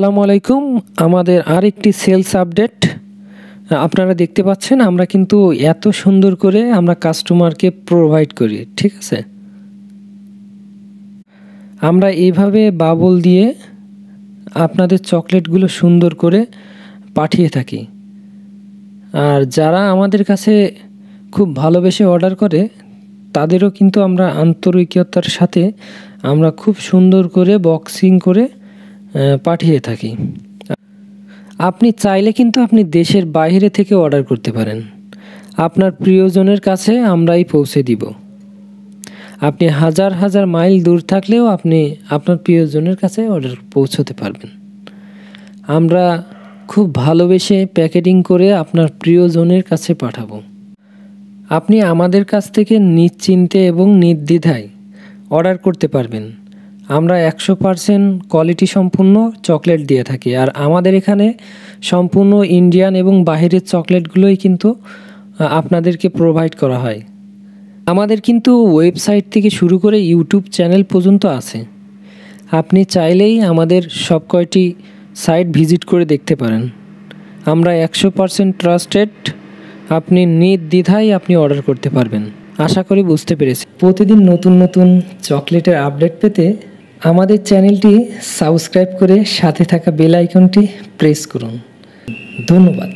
আসসালামু আলাইকুম। আমাদের আরেকটি সেলস আপডেট আপনারা দেখতে পাচ্ছেন। আমরা কিন্তু এত সুন্দর করে আমরা কাস্টমারকে প্রোভাইড করি, ঠিক আছে। আমরা এইভাবে বাবল দিয়ে আপনাদের চকলেটগুলো সুন্দর করে পাঠিয়ে থাকি। আর যারা আমাদের কাছে খুব ভালোবেসে অর্ডার করে তাদেরও কিন্তু আমরা আন্তরিকতার সাথে আমরা খুব সুন্দর করে বক্সিং করে পাঠিয়ে থাকি। আপনি চাইলে কিন্তু আপনি দেশের বাইরে থেকে অর্ডার করতে পারেন। আপনার প্রিয়জনের কাছে আমরাই পৌঁছে দিব। আপনি হাজার হাজার মাইল দূর থাকলেও আপনি আপনার প্রিয়জনের কাছে অর্ডার পৌঁছতে পারবেন। আমরা খুব ভালোবেসে প্যাকেটিং করে আপনার প্রিয়জনের কাছে পাঠাবো। আপনি আমাদের কাছ থেকে নিশ্চিন্তে এবং নির্দ্বিধায় অর্ডার করতে পারবেন। আমরা 100% কোয়ালিটি সম্পূর্ণ চকলেট দিয়ে থাকি। আর আমাদের এখানে সম্পূর্ণ ইন্ডিয়ান এবং বাহিরের চকলেটগুলোই কিন্তু আপনাদেরকে প্রোভাইড করা হয়। আমাদের কিন্তু ওয়েবসাইট থেকে শুরু করে ইউটিউব চ্যানেল পর্যন্ত আছে। আপনি চাইলেই আমাদের সব কয়টি সাইট ভিজিট করে দেখতে পারেন। আমরা 100% ট্রাস্টেড। আপনি নির্দ্বিধায় আপনি অর্ডার করতে পারবেন। আশা করি বুঝতে পেরেছি। প্রতিদিন নতুন নতুন চকলেটের আপডেট পেতে আমাদের চ্যানেলটি সাবস্ক্রাইব করে সাথে থাকা বেল আইকনটি প্রেস করুন। ধন্যবাদ।